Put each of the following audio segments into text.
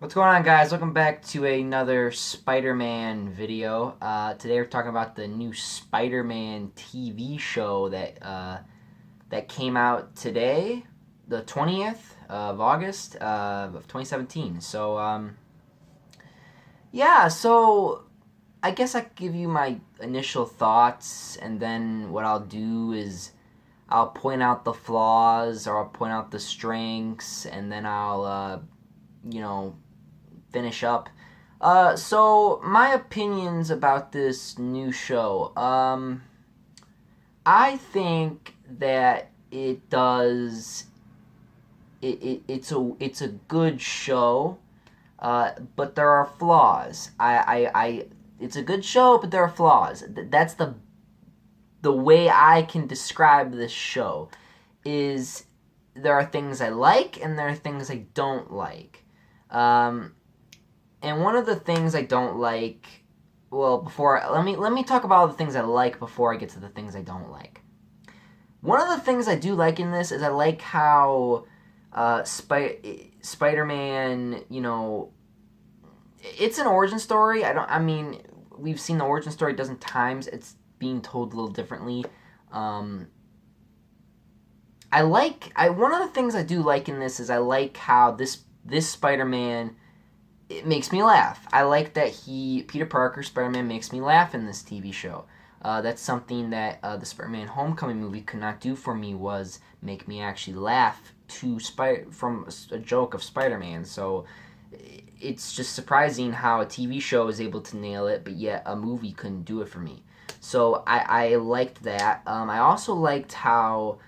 What's going on, guys? Welcome back to another Spider-Man video. Today we're talking about the new Spider-Man TV show that came out today, the 20th of August of 2017. So I guess I could give you my initial thoughts, and then what I'll do is I'll point out the flaws or I'll point out the strengths, and then I'll you know finish up. So my opinions about this new show. I think that it's a good show, but there are flaws. It's a good show, but there are flaws. That's the way I can describe this show. Is there are things I like and there are things I don't like. And one of the things I don't like, well, before let me talk about all the things I like before I get to the things I don't like. One of the things I do like in this is I like how Spider-Man, it's an origin story. I mean, we've seen the origin story a dozen times. It's being told a little differently. One of the things I do like in this is I like how this Spider-Man, it makes me laugh. I like that Peter Parker, Spider-Man, makes me laugh in this TV show. That's something that the Spider-Man Homecoming movie could not do for me, was make me actually laugh from a joke of Spider-Man. So it's just surprising how a TV show is able to nail it, but yet a movie couldn't do it for me. So I liked that. I also liked how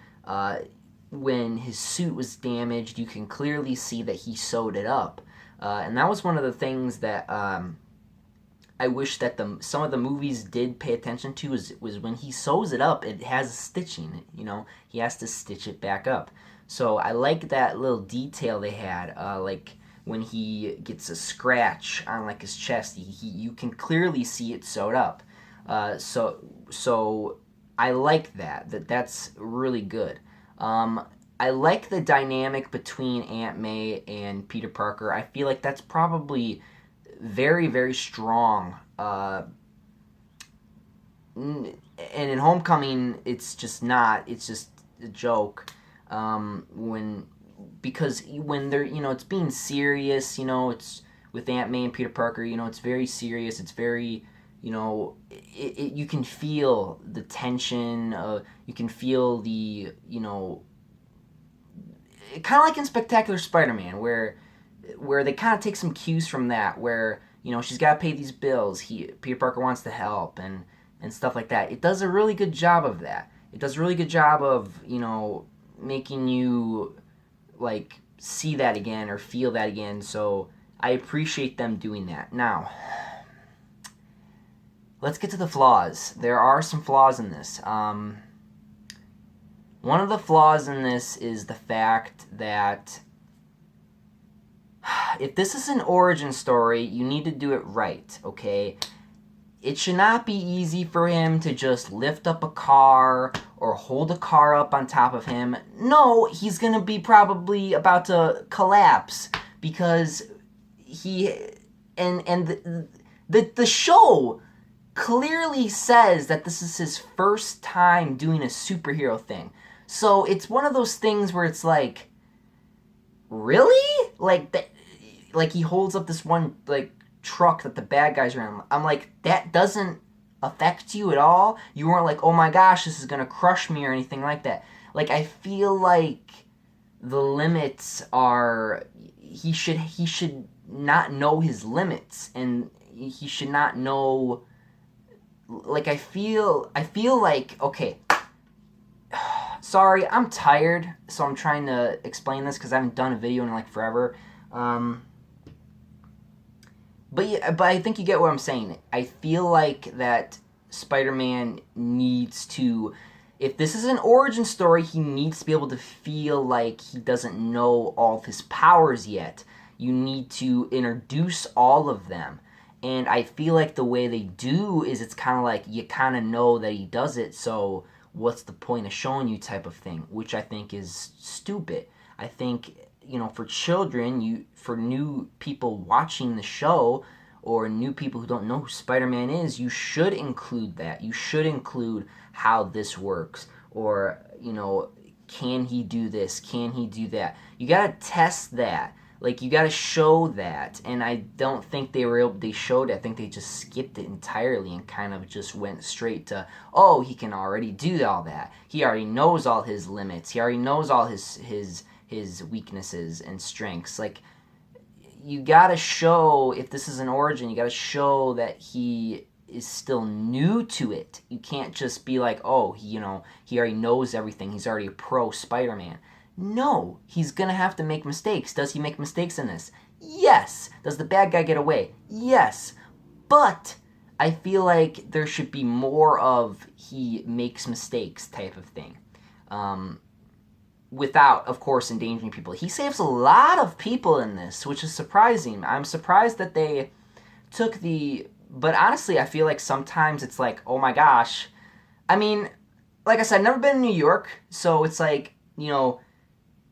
when his suit was damaged, you can clearly see that he sewed it up. And that was one of the things that I wish that some of the movies did pay attention to, was when he sews it up, it has stitching. He has to stitch it back up. So I like that little detail they had. Like when he gets a scratch on like his chest, you can clearly see it sewed up. So I like that. That's really good. I like the dynamic between Aunt May and Peter Parker. I feel like that's probably very, very strong. And in Homecoming, it's just not. It's just a joke. Because when they're, it's being serious. It's with Aunt May and Peter Parker. It's very serious. It's very, you can feel the tension. You can feel the, kind of like in Spectacular Spider-Man, where they kind of take some cues from that, where she's got to pay these bills. Peter Parker wants to help and stuff like that. It does a really good job of that. It does a really good job of making you like see that again or feel that again. So I appreciate them doing that. Now, let's get to the flaws. There are some flaws in this. One of the flaws in this is the fact that if this is an origin story, you need to do it right, okay? It should not be easy for him to just lift up a car or hold a car up on top of him. No, he's going to be probably about to collapse because the show clearly says that this is his first time doing a superhero thing. So it's one of those things where it's like, really? Like he holds up this one like truck that the bad guys are in. I'm like, that doesn't affect you at all? You weren't like, oh my gosh, this is gonna crush me or anything like that. Like, I feel like the limits are, he should not know his limits, and he should not know, like, I feel like, okay, sorry, I'm tired, so I'm trying to explain this because I haven't done a video in like forever. But I think you get what I'm saying. I feel like that Spider-Man needs to, if this is an origin story, he needs to be able to feel like he doesn't know all of his powers yet. You need to introduce all of them. And I feel like the way they do is it's kind of like you kind of know that he does it, so what's the point of showing you type of thing, which I think is stupid. I think for children, for new people watching the show, or new people who don't know who Spider-Man is, you should include that. You should include how this works, or can he do this? Can he do that? You gotta test that. Like, you gotta show that. And I don't think they showed it. I think they just skipped it entirely and kind of just went straight to, oh, he can already do all that. He already knows all his limits. He already knows all his weaknesses and strengths. Like, you gotta show, if this is an origin, you gotta show that he is still new to it. You can't just be like, oh, he already knows everything. He's already a pro Spider-Man. No, he's gonna have to make mistakes. Does he make mistakes in this? Yes. Does the bad guy get away? Yes. But I feel like there should be more of he makes mistakes type of thing. Without, of course, endangering people. He saves a lot of people in this, which is surprising. I'm surprised that they took but honestly, I feel like sometimes it's like, oh my gosh. I mean, like I said, I've never been in New York, so it's like,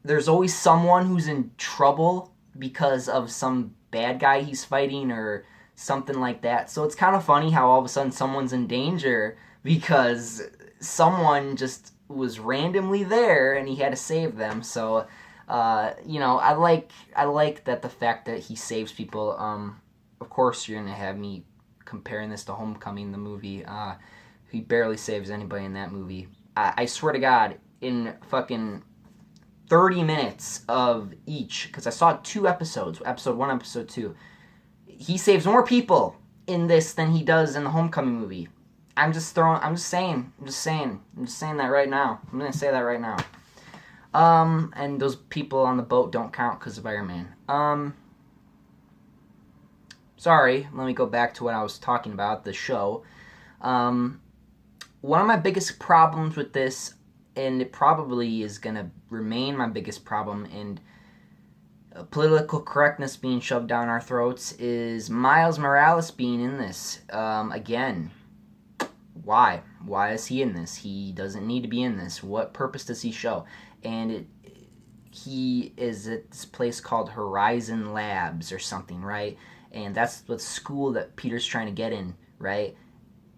there's always someone who's in trouble because of some bad guy he's fighting or something like that. So it's kind of funny how all of a sudden someone's in danger because someone just was randomly there and he had to save them. So, I like that the fact that he saves people. Of course, you're gonna have me comparing this to Homecoming, the movie. He barely saves anybody in that movie. I swear to God, in fucking 30 minutes of each, because I saw 2 episodes, episode 1, episode 2, he saves more people in this than he does in the Homecoming movie. I'm just saying that right now. I'm gonna say that right now. And those people on the boat don't count because of Iron Man. Sorry, let me go back to what I was talking about, the show. One of my biggest problems with this, and it probably is going to remain my biggest problem, and political correctness being shoved down our throats, is Miles Morales being in this. Again, why? Why is he in this? He doesn't need to be in this. What purpose does he show? And he is at this place called Horizon Labs or something, right? And that's the school that Peter's trying to get in, right?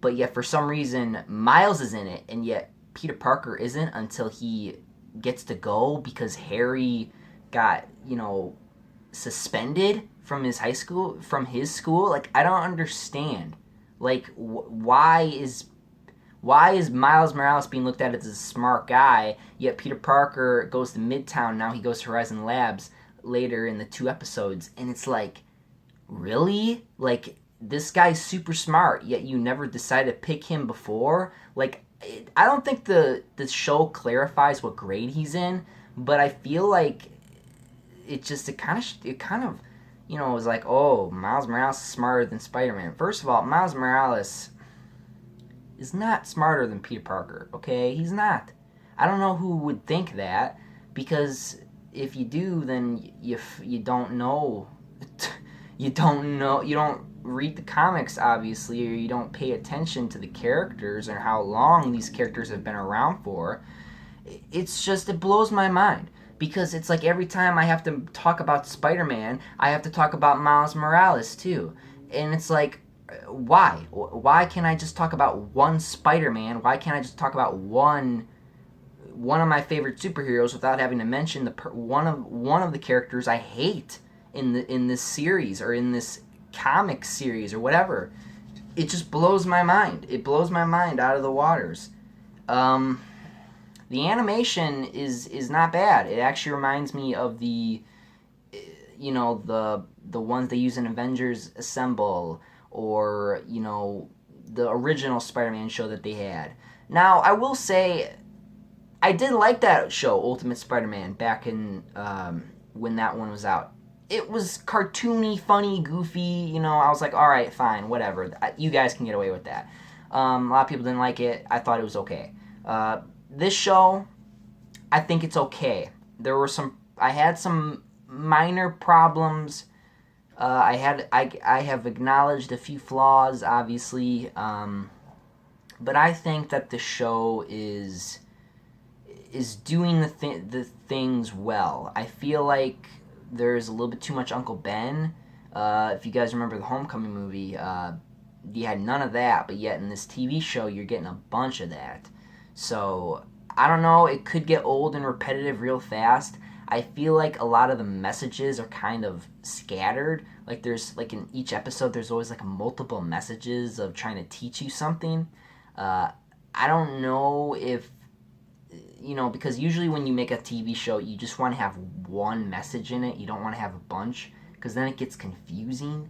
But yet, for some reason, Miles is in it, and yet Peter Parker isn't until he gets to go because Harry got, suspended from his school. Like, I don't understand. Like, why is Miles Morales being looked at as a smart guy, yet Peter Parker goes to Midtown, now he goes to Horizon Labs later in the 2 episodes, and it's like, really? Like, this guy's super smart, yet you never decided to pick him before? Like, I don't think the show clarifies what grade he's in, but I feel like it kind of was like, oh, Miles Morales is smarter than Spider-Man. First of all, Miles Morales is not smarter than Peter Parker, okay? He's not. I don't know who would think that, because if you do, then you don't know. You don't read the comics, obviously, or you don't pay attention to the characters or how long these characters have been around for. It blows my mind, because it's like every time I have to talk about Spider-Man, I have to talk about Miles Morales too. And it's like, why? Why can't I just talk about one Spider-Man? Why can't I just talk about one of my favorite superheroes without having to mention one of the characters I hate in this series or in this comic series or whatever? It just blows my mind. It blows my mind out of the waters. The animation is not bad. It actually reminds me of the ones they use in Avengers Assemble, or the original Spider-Man show that they had. Now, I will say, I did like that show, Ultimate Spider-Man, back in when that one was out. It was cartoony, funny, goofy. I was like, all right, fine, whatever. You guys can get away with that. A lot of people didn't like it. I thought it was okay. This show, I think it's okay. I had some minor problems. I have acknowledged a few flaws, obviously, but I think that the show is doing the things well. I feel like there's a little bit too much Uncle Ben. If you guys remember the Homecoming movie, you had none of that, but yet in this TV show, you're getting a bunch of that. So, I don't know, it could get old and repetitive real fast. I feel like a lot of the messages are kind of scattered. Like there's like in each episode, there's always like multiple messages of trying to teach you something. I don't know if because usually when you make a TV show, you just want to have one message in it. You don't want to have a bunch because then it gets confusing.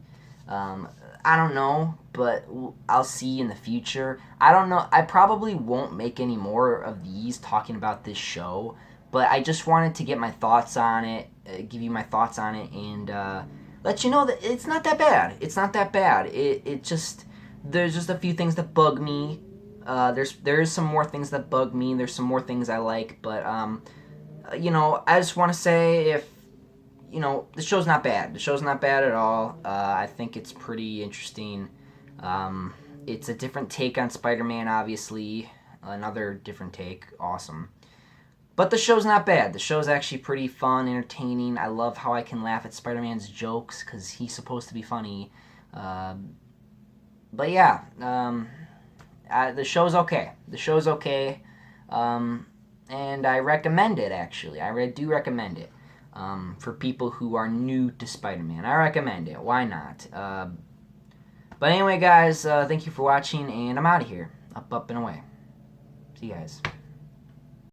I don't know, but I'll see in the future. I don't know. I probably won't make any more of these talking about this show, but I just wanted to get my thoughts on it, give you my thoughts on it, and let you know that it's not that bad. It's not that bad. It just there's just a few things that bug me. There's some more things that bug me. There's some more things I like, but I just want to say if the show's not bad. The show's not bad at all. I think it's pretty interesting. It's a different take on Spider-Man, obviously. Another different take. Awesome. But the show's not bad. The show's actually pretty fun, entertaining. I love how I can laugh at Spider-Man's jokes because he's supposed to be funny. But yeah, the show's okay. The show's okay. And I recommend it, actually. I do recommend it. For people who are new to Spider-Man. I recommend it. Why not? But anyway, guys, thank you for watching, and I'm out of here. Up, and away. See you guys.